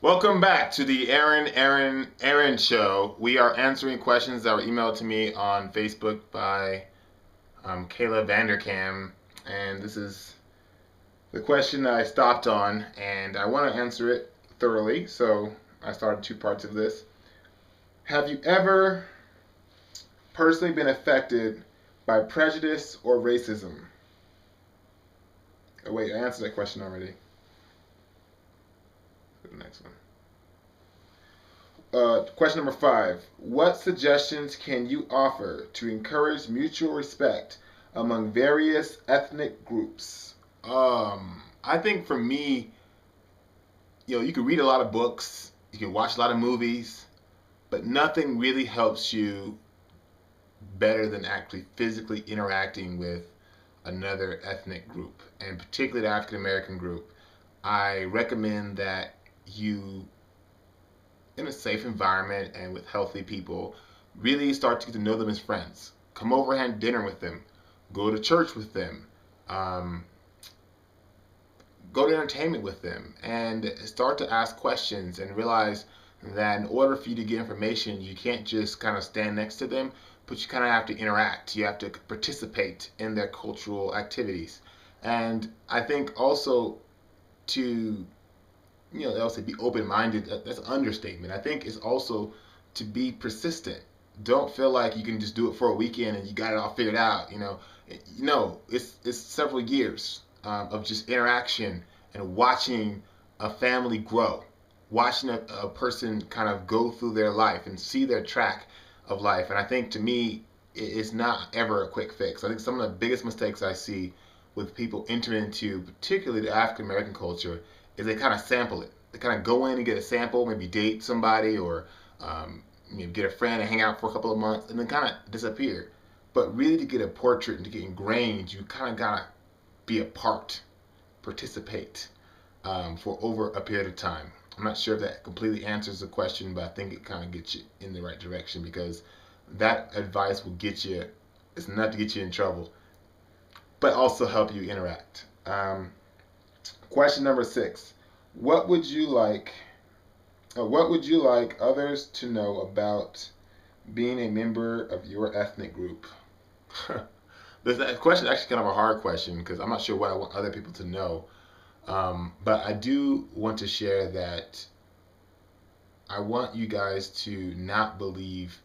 Welcome back to the Aaron Show. We are answering questions that were emailed to me on Facebook by Kayla VanderKam, and this is the question that I stopped on, and I want to answer it thoroughly. So I started two parts of this. Have you ever personally been affected by prejudice or racism? Oh wait, I answered that question already. The next one. Question number 5. What suggestions can you offer to encourage mutual respect among various ethnic groups? I think for me, you can read a lot of books, you can watch a lot of movies, but nothing really helps you better than actually physically interacting with another ethnic group, and particularly the African American group. I recommend that you in a safe environment and with healthy people, really start to get to know them as friends. Come over and have dinner with them. Go to church with them. Um, Go to entertainment with them and start to ask questions and realize that in order for you to get information, you can't just kind of stand next to them, but you kind of have to interact. You have to participate in their cultural activities. And I think also to they'll say be open-minded. That's an understatement. I think it's also to be persistent. Don't feel like you can just do it for a weekend and you got it all figured out. No, it's several years of just interaction and watching a family grow, watching a person kind of go through their life and see their track of life. And I think to me, it's not ever a quick fix. I think some of the biggest mistakes I see with people entering into, particularly the African American culture, is they kind of sample it. They kind of go in and get a sample, maybe date somebody or get a friend and hang out for a couple of months and then kind of disappear. But really, to get a portrait and to get ingrained, you kind of gotta be a part, participate for over a period of time. I'm not sure if that completely answers the question, but I think it kind of gets you in the right direction because that advice will get you, it's not to get you in trouble, but also help you interact. Question number 6. What would you like what would you like others to know about being a member of your ethnic group? This question is actually kind of a hard question because I'm not sure what I want other people to know. But I do want to share that I want you guys to not believe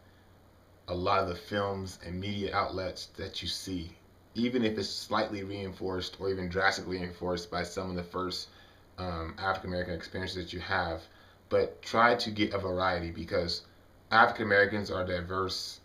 a lot of the films and media outlets that you see, even if it's slightly reinforced or even drastically reinforced by some of the first African American experiences that you have. But try to get a variety because African Americans are diverse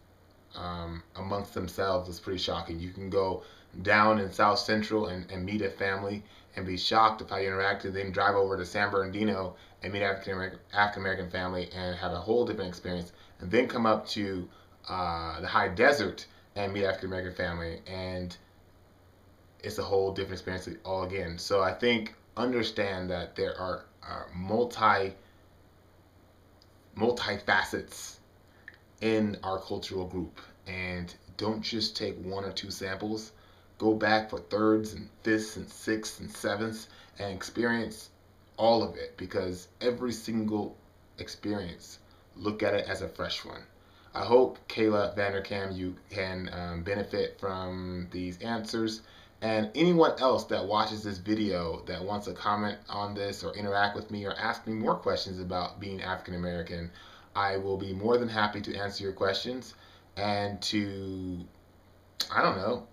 amongst themselves. It's pretty shocking. You can go down in South Central and meet a family and be shocked of how you interacted, then drive over to San Bernardino and meet African American family and have a whole different experience, and then come up to the high desert and meet African American family, and it's a whole different experience all again. So I think understand that there are multi facets in our cultural group, and don't just take one or two samples. Go back for thirds and fifths and sixths and sevenths and experience all of it because every single experience, look at it as a fresh one. I hope, Kayla VanderKam, you can benefit from these answers. And anyone else that watches this video that wants to comment on this or interact with me or ask me more questions about being African American, I will be more than happy to answer your questions and to, I don't know,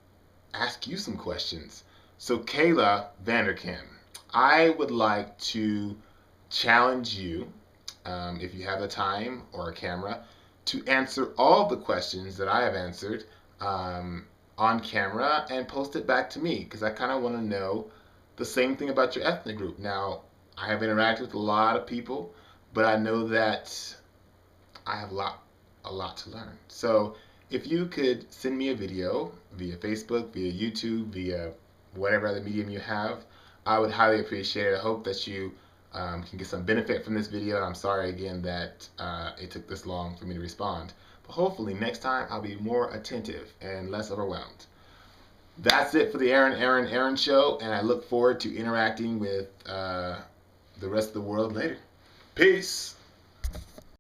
ask you some questions. So, Kayla VanderKam, I would like to challenge you, if you have the time or a camera, to answer all the questions that I have answered on camera and post it back to me because I kind of want to know the same thing about your ethnic group. Now, I have interacted with a lot of people, but I know that I have a lot to learn. So if you could send me a video via Facebook, via YouTube, via whatever other medium you have, I would highly appreciate it. I hope that you can get some benefit from this video. And I'm sorry again that it took this long for me to respond. But hopefully next time I'll be more attentive and less overwhelmed. That's it for the Aaron show, and I look forward to interacting with the rest of the world later. Peace.